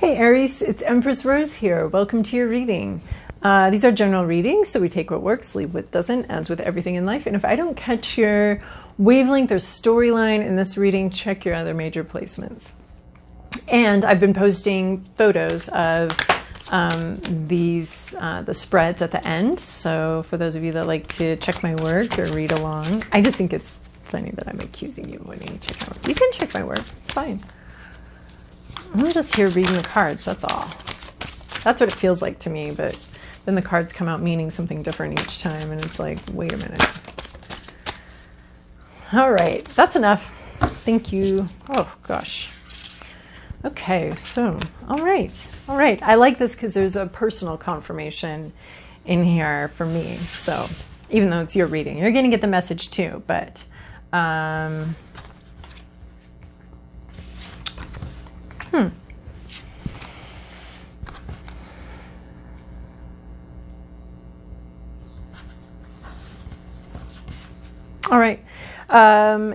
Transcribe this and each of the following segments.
Hey Aries, it's Empress Rose here. Welcome to your reading. These are general readings, so we take what works, leave what doesn't, as with everything in life. And if I don't catch your wavelength or storyline in this reading, check your other major placements. And I've been posting photos of the spreads at the end. So for those of you that like to check my work or read along, I just think it's funny that I'm accusing you of wanting to check my work. You can check my work, it's fine. I'm just here reading the cards, that's all. That's what it feels like to me, but then the cards come out meaning something different each time, and it's like, wait a minute. All right, that's enough. Thank you. Oh, gosh. Okay, so, all right. I like this because there's a personal confirmation in here for me. So, even though it's your reading, you're going to get the message too, but... All right,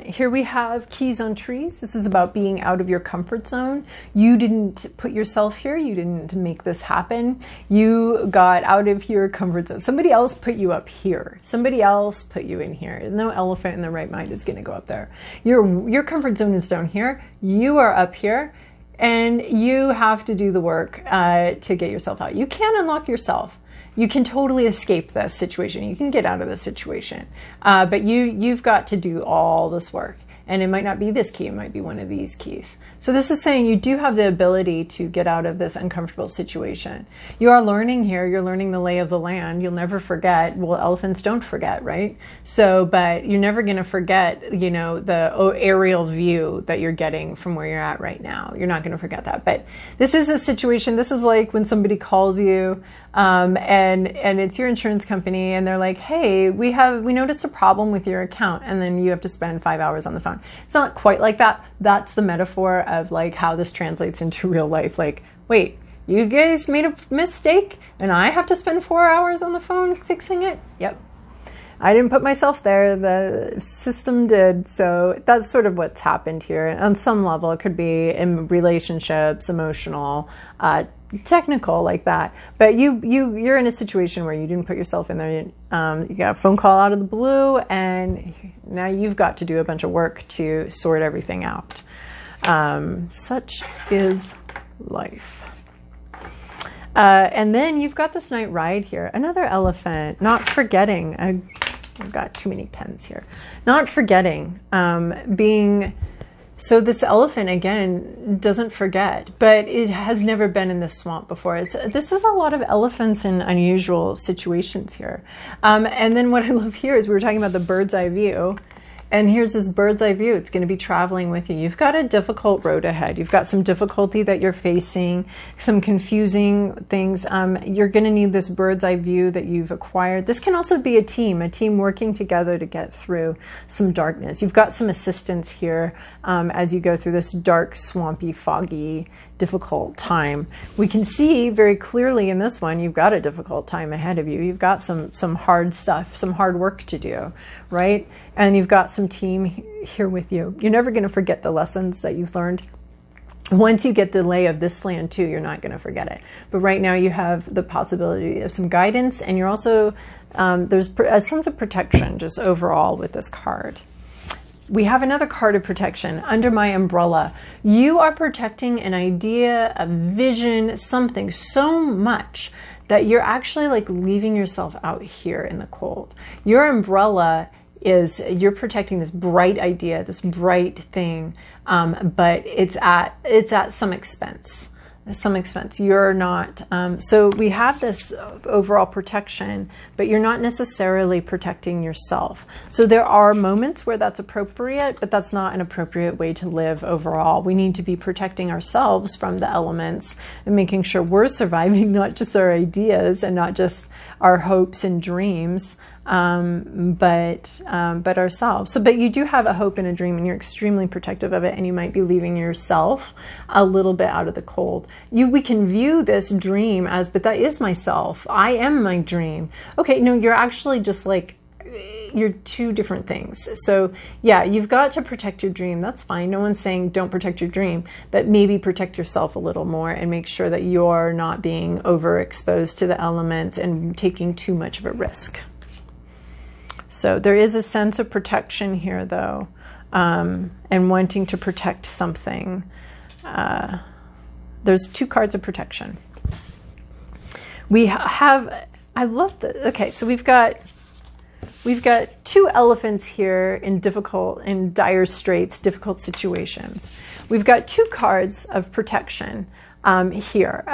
here we have keys on trees. This is about being out of your comfort zone. You didn't put yourself here. You didn't make this happen. You got out of your comfort zone. Somebody else put you up here. Somebody else put you in here. No elephant in the right mind is going to go up there. Your comfort zone is down here. You are up here. And you have to do the work to get yourself out. You can unlock yourself. You can totally escape this situation. You can get out of this situation. But you've got to do all this work. And it might not be this key. It might be one of these keys. So this is saying you do have the ability to get out of this uncomfortable situation. You are learning here. You're learning the lay of the land. You'll never forget. Well, elephants don't forget, right? So, but you're never going to forget, you know, the aerial view that you're getting from where you're at right now. You're not going to forget that. But this is a situation. This is like when somebody calls you and it's your insurance company and they're like, hey, we noticed a problem with your account, and then you have to spend 5 hours on the phone. It's not quite like that. That's the metaphor of like how this translates into real life. Like, wait, you guys made a mistake and I have to spend 4 hours on the phone fixing it? Yep. I didn't put myself there, the system did. So that's sort of what's happened here. On some level, it could be in relationships, emotional, technical, like that. But you're in a situation where you didn't put yourself in there. You got a phone call out of the blue, and now you've got to do a bunch of work to sort everything out. Such is life. And then you've got this night ride here. Another elephant, not forgetting. I've got too many pens here. Not forgetting, so this elephant, again, doesn't forget, but it has never been in this swamp before. This is a lot of elephants in unusual situations here. And then what I love here is we were talking about the bird's eye view. And here's this bird's eye view. It's going to be traveling with you. You've got a difficult road ahead. You've got some difficulty that you're facing, some confusing things. You're going to need this bird's eye view that you've acquired. This can also be a team working together to get through some darkness. You've got some assistance here as you go through this dark, swampy, foggy, difficult time. We can see very clearly in this one, you've got a difficult time ahead of you. You've got some hard stuff, some hard work to do, right? And you've got some team here with you. You're never going to forget the lessons that you've learned. Once you get the lay of this land too, you're not going to forget it. But right now you have the possibility of some guidance, and you're also, there's a sense of protection just overall with this card. We have another card of protection, under my umbrella. You are protecting an idea, a vision, something so much that you're actually like leaving yourself out here in the cold. Your umbrella is, you're protecting this bright idea, this bright thing, but it's at some expense. You're not, so we have this overall protection, but you're not necessarily protecting yourself. So there are moments where that's appropriate, but that's not an appropriate way to live overall. We need to be protecting ourselves from the elements and making sure we're surviving, not just our ideas and not just our hopes and dreams, but ourselves. So, but you do have a hope and a dream, and you're extremely protective of it, and you might be leaving yourself a little bit out of the cold. We can view this dream as, but that is myself. I am my dream. Okay, no, you're actually just like two different things. So yeah, you've got to protect your dream. That's fine. No one's saying don't protect your dream, but maybe protect yourself a little more and make sure that you're not being overexposed to the elements and taking too much of a risk. So there is a sense of protection here, though, and wanting to protect something. There's two cards of protection. We have, I love the, okay, so we've got two elephants here in dire straits, difficult situations. We've got two cards of protection here.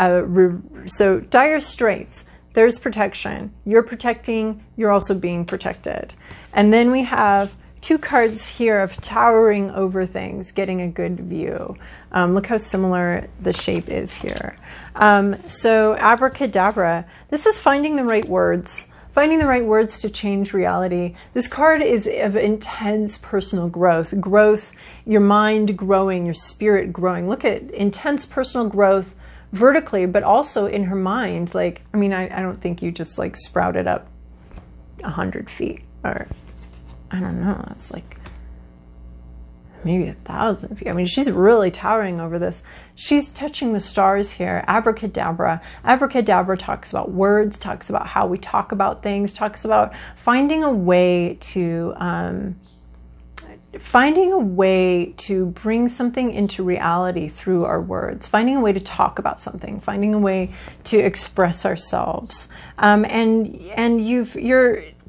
So dire straits, there's protection. You're protecting, you're also being protected. And then we have two cards here of towering over things, getting a good view. Look how similar the shape is here. So Abracadabra, this is finding the right words. Finding the right words to change reality. This card is of intense personal growth. Growth, your mind growing, your spirit growing. Look at intense personal growth vertically, but also in her mind. Like, I mean, I don't think you just like sprouted up 100 feet, or I don't know, it's like maybe 1,000 feet. I mean, she's really towering over this. She's touching the stars here. Abracadabra. Abracadabra talks about words, talks about how we talk about things, talks about finding a way to bring something into reality through our words, finding a way to talk about something, finding a way to express ourselves.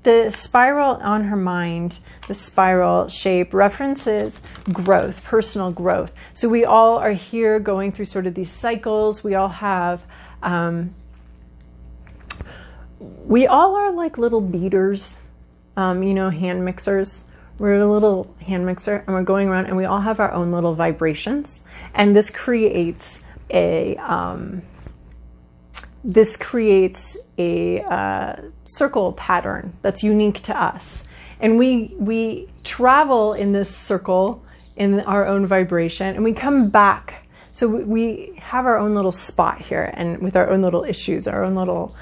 The spiral on her mind, the spiral shape, references growth, personal growth. So we all are here going through sort of these cycles. We all have, we all are like little beaters, hand mixers. We're a little hand mixer, and we're going around, and we all have our own little vibrations. And this creates a circle pattern that's unique to us. And we travel in this circle in our own vibration, and we come back. So we have our own little spot here, and with our own little issues, our own little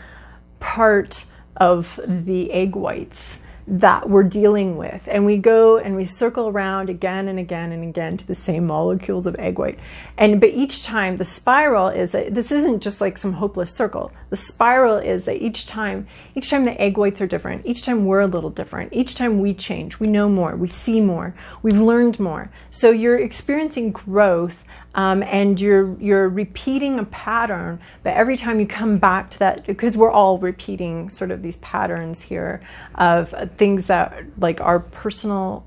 part of the egg whites that we're dealing with. And we go and we circle around again and again and again to the same molecules of egg white. But each time the spiral is, this isn't just like some hopeless circle. The spiral is that each time the egg whites are different, each time we're a little different, each time we change, we know more, we see more, we've learned more. So you're experiencing growth, and you're repeating a pattern, but every time you come back to that, because we're all repeating sort of these patterns here of things that like our personal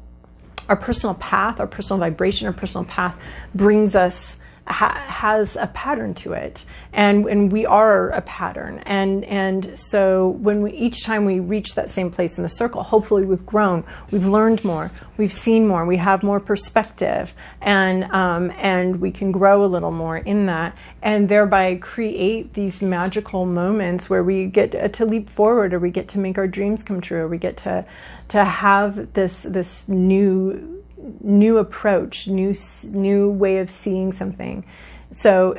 path, our personal vibration, our personal path brings us, has a pattern to it, and we are a pattern, and so when each time we reach that same place in the circle, hopefully we've grown, we've learned more, we've seen more, we have more perspective, and we can grow a little more in that, and thereby create these magical moments where we get to leap forward, or we get to make our dreams come true, or we get to have this new approach, new way of seeing something. So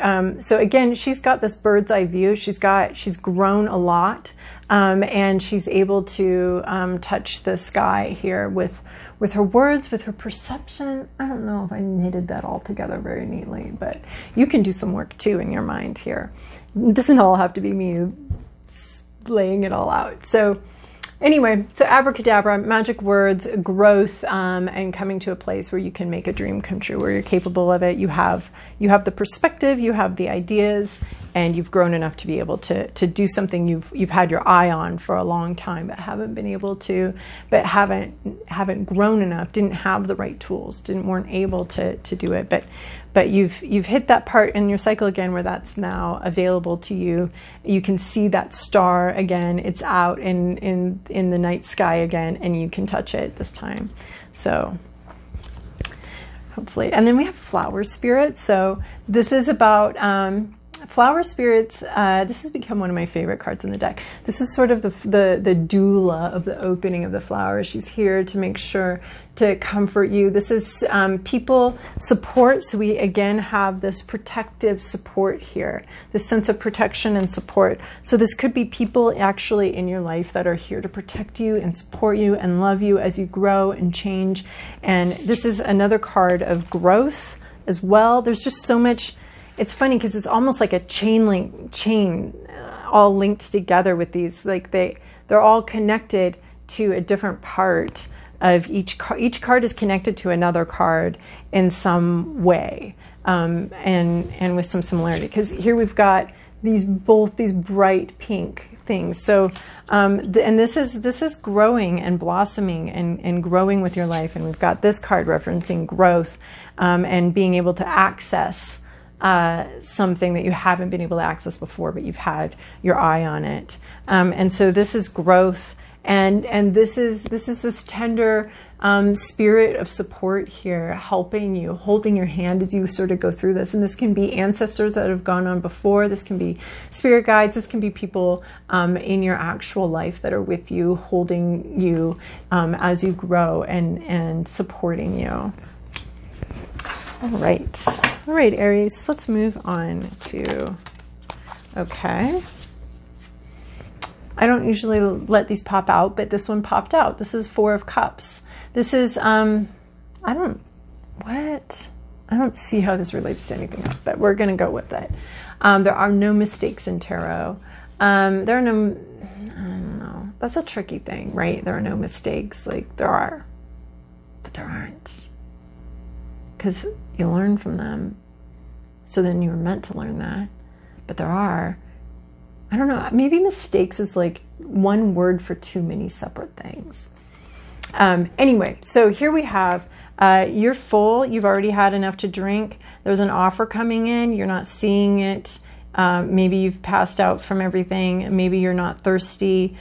again, she's got this bird's eye view. She's grown a lot, and she's able to touch the sky here with her words, with her perception. I don't know if I knitted that all together very neatly, but you can do some work too in your mind here. It doesn't all have to be me laying it all out. So anyway, so abracadabra, magic words, growth, and coming to a place where you can make a dream come true, where you're capable of it. You have the perspective, you have the ideas, and you've grown enough to be able to do something you've had your eye on for a long time, but haven't been able to, but haven't grown enough, didn't have the right tools, weren't able to do it, but you've hit that part in your cycle again where that's now available to you. You can see that star again. It's out in the night sky again, and you can touch it this time. So hopefully, and then we have flower spirit. So this is about flower spirits, this has become one of my favorite cards in the deck. This is sort of the doula of the opening of the flower. She's here to make sure to comfort you. This is people support. So we again have this protective support here, this sense of protection and support. So this could be people actually in your life that are here to protect you and support you and love you as you grow and change. And this is another card of growth as well. There's just so much. It's funny because it's almost like a chain all linked together with these. Like they're all connected to a different part of each card. Each card is connected to another card in some way, and with some similarity. Because here we've got both these bright pink things. So, and this is growing and blossoming and growing with your life. And we've got this card referencing growth and being able to access something that you haven't been able to access before, but you've had your eye on it. And so this is growth. And this is this tender spirit of support here, helping you, holding your hand as you sort of go through this. And this can be ancestors that have gone on before. This can be spirit guides. This can be people in your actual life that are with you, holding you as you grow and supporting you. All right, Aries. Let's move on to, okay. I don't usually let these pop out, but this one popped out. This is 4 of Cups. This is, I don't see how this relates to anything else, but we're going to go with it. There are no mistakes in tarot. There are no, I don't know. That's a tricky thing, right? There are no mistakes. Like there are, but there aren't. Because you learn from them. So then you were meant to learn that. But there are. I don't know, maybe mistakes is like one word for too many separate things. Anyway, so here we have, you're full, you've already had enough to drink, there's an offer coming in, you're not seeing it, maybe you've passed out from everything, maybe you're not thirsty,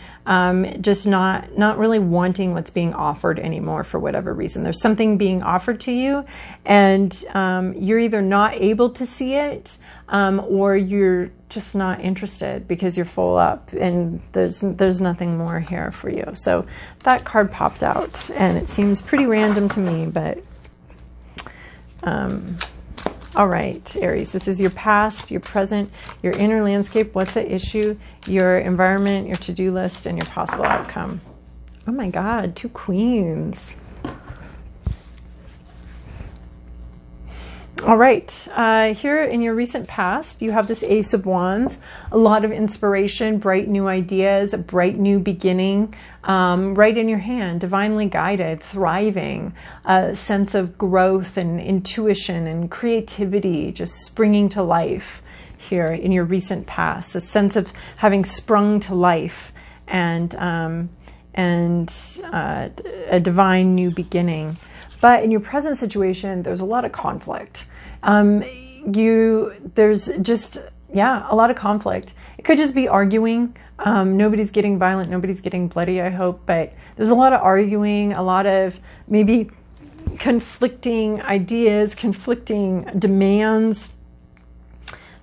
just not really wanting what's being offered anymore for whatever reason. There's something being offered to you and you're either not able to see it or you're just not interested because you're full up and there's nothing more here for you. So that card popped out and it seems pretty random to me, but all right, Aries, this is your past, your present, your inner landscape, what's at issue, your environment, your to-do list, and your possible outcome. Oh my God, 2 queens. All right, here in your recent past, you have this Ace of Wands, a lot of inspiration, bright new ideas, a bright new beginning, right in your hand, divinely guided, thriving, a sense of growth and intuition and creativity just springing to life here in your recent past, a sense of having sprung to life and a divine new beginning. But in your present situation, there's a lot of conflict. There's just, a lot of conflict. It could just be arguing. Nobody's getting violent. Nobody's getting bloody, I hope. But there's a lot of arguing, a lot of maybe conflicting ideas, conflicting demands.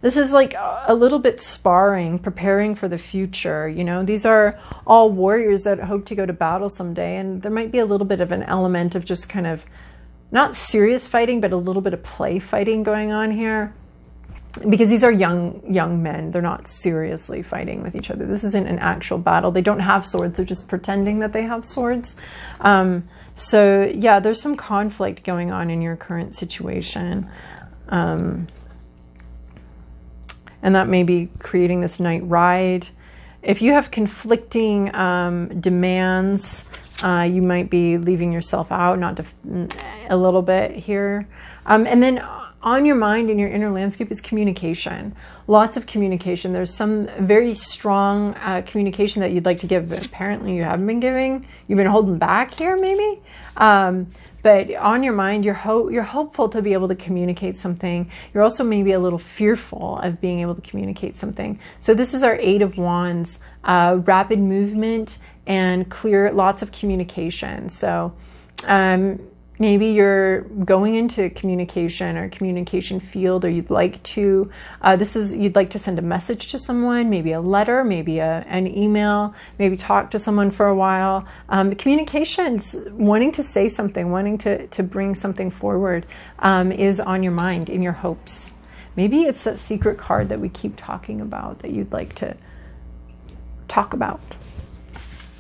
This is like a little bit sparring, preparing for the future. You know, these are all warriors that hope to go to battle someday. And there might be a little bit of an element of just kind of not serious fighting, but a little bit of play fighting going on here. Because these are young men. They're not seriously fighting with each other. This isn't an actual battle. They don't have swords. They're just pretending that they have swords. So yeah, there's some conflict going on in your current situation. And that may be creating this night ride. If you have conflicting demands, you might be leaving yourself out, a little bit here. And then on your mind in your inner landscape is communication. Lots of communication. There's some very strong communication that you'd like to give, but apparently you haven't been giving. You've been holding back here, maybe. But on your mind, you're hopeful to be able to communicate something. You're also maybe a little fearful of being able to communicate something. So this is our 8 of Wands, rapid movement and lots of communication. So Maybe you're going into communication or communication field, or you'd like to, you'd like to send a message to someone, maybe a letter, maybe an email, maybe talk to someone for a while. Communications, wanting to say something, wanting to bring something forward, is on your mind, in your hopes. Maybe it's that secret card that we keep talking about that you'd like to talk about.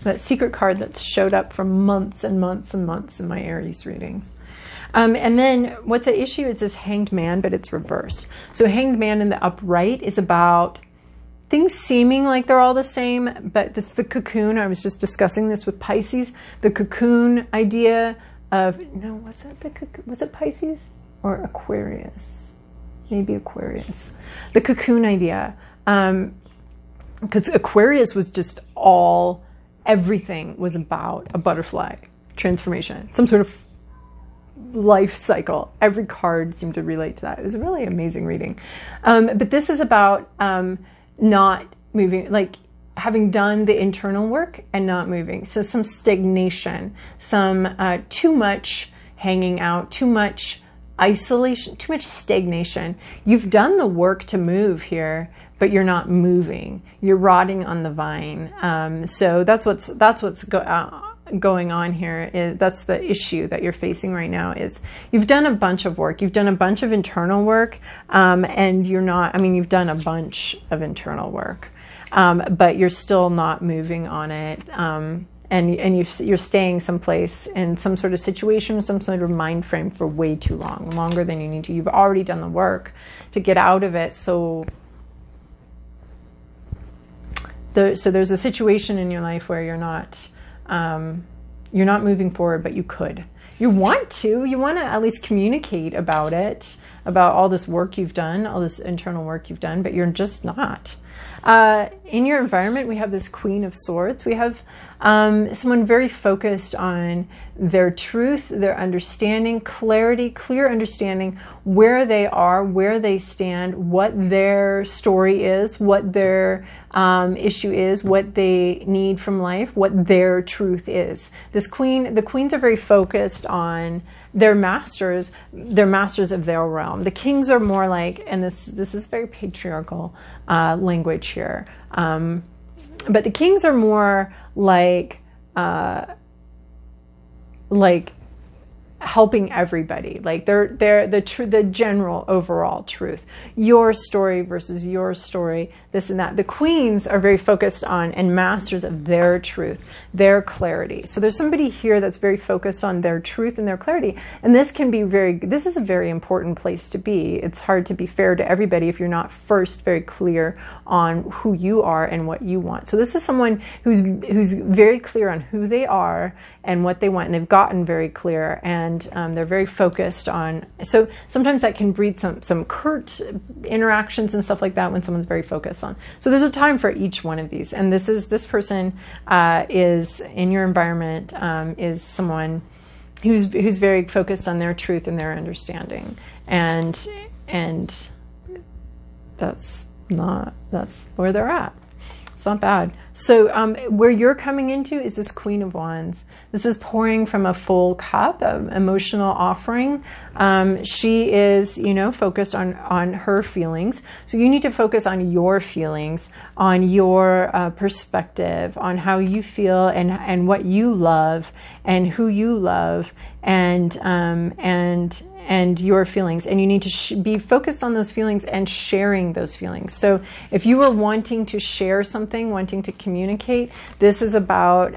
That secret card that's showed up for months and months and months in my Aries readings. And then what's at issue is this Hanged Man, but it's reversed. So Hanged Man in the upright is about things seeming like they're all the same, but it's the cocoon. I was just discussing this with Pisces. The cocoon idea of, no, was it Pisces or Aquarius? Maybe Aquarius. The cocoon idea. Because Aquarius was just everything was about a butterfly transformation, some sort of life cycle. Every card seemed to relate to that. It was a really amazing reading. But this is about not moving, like having done the internal work and not moving. So some stagnation, some too much hanging out, too much isolation, too much stagnation. You've done the work to move here, but you're not moving. You're rotting on the vine. So that's what's going on here. That's the issue that you're facing right now. Is you've done a bunch of work. You've done a bunch of internal work, and you're not. I mean, you've done a bunch of internal work, but you're still not moving on it. And you're staying someplace in some sort of situation, some sort of mind frame for way too long, longer than you need to. You've already done the work to get out of it. So there's a situation in your life where you're not moving forward, but you could. You want to at least communicate about it, about all this work you've done, all this internal work you've done, but you're just not. In your environment, we have this Queen of Swords. We have someone very focused on their truth, their understanding, clarity, clear understanding, where they are, where they stand, what their story is, what their issue is, what they need from life, what their truth is. The queens are very focused on their masters of their realm. The kings are more like, and this is very patriarchal language here, but the kings are more like helping everybody. Like they're the general overall truth. Your story versus your story, this and that. The queens are very focused on and masters of their truth, their clarity. So there's somebody here that's very focused on their truth and their clarity. And this is a very important place to be. It's hard to be fair to everybody if you're not first very clear on who you are and what you want. So this is someone who's very clear on who they are and what they want, and they've gotten very clear, and they're very focused on. So sometimes that can breed some curt interactions and stuff like that when someone's very focused on. So there's a time for each one of these, and this person is in your environment, is someone who's very focused on their truth and their understanding, and that's where they're at. It's not bad. So where you're coming into is this Queen of Wands. This is pouring from a full cup, of emotional offering. She is, focused on her feelings. So you need to focus on your feelings, on your perspective, on how you feel and what you love and who you love, and your feelings, and you need to be focused on those feelings and sharing those feelings. So if you are wanting to share something, wanting to communicate, this is about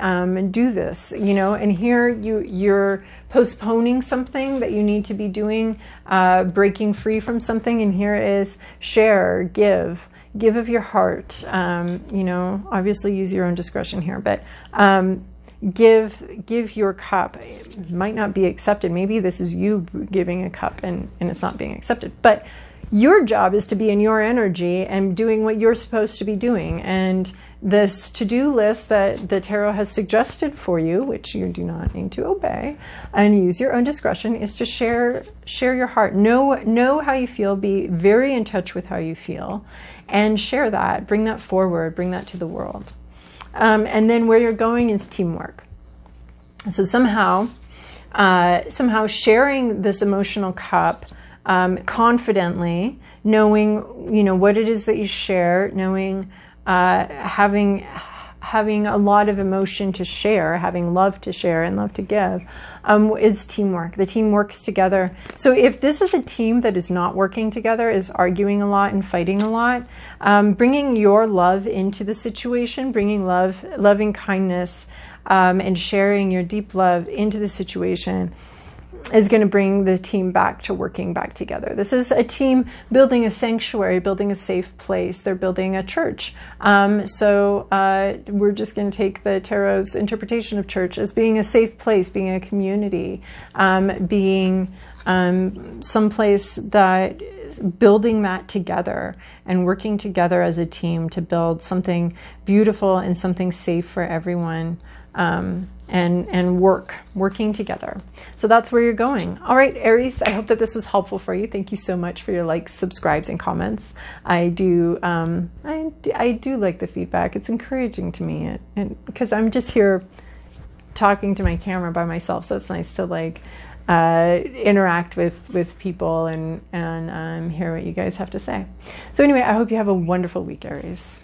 do this, and here you're postponing something that you need to be doing, breaking free from something, and here is share, give of your heart. Obviously use your own discretion here, but give your cup. It might not be accepted. Maybe this is you giving a cup and it's not being accepted, but your job is to be in your energy and doing what you're supposed to be doing. And this to-do list that the tarot has suggested for you, which you do not need to obey and use your own discretion, is to share your heart. Know how you feel, be very in touch with how you feel, and share that, bring that forward, bring that to the world. And then where you're going is teamwork. So somehow somehow sharing this emotional cup confidently, knowing, what it is that you share, knowing, having a lot of emotion to share, having love to share and love to give, is teamwork. The team works together. So if this is a team that is not working together, is arguing a lot and fighting a lot, bringing your love into the situation, bringing loving kindness, and sharing your deep love into the situation is going to bring the team back to working back together. This is a team building a sanctuary, building a safe place. They're building a church. So we're just going to take the Tarot's interpretation of church as being a safe place, being a community, being someplace that building that together and working together as a team to build something beautiful and something safe for everyone. And working together. So that's where you're going. All right, Aries, I hope that this was helpful for you. Thank you so much for your likes, subscribes, and comments. I do like the feedback. It's encouraging to me, and because I'm just here talking to my camera by myself, so it's nice to interact with people and hear what you guys have to say. So anyway, I hope you have a wonderful week, Aries.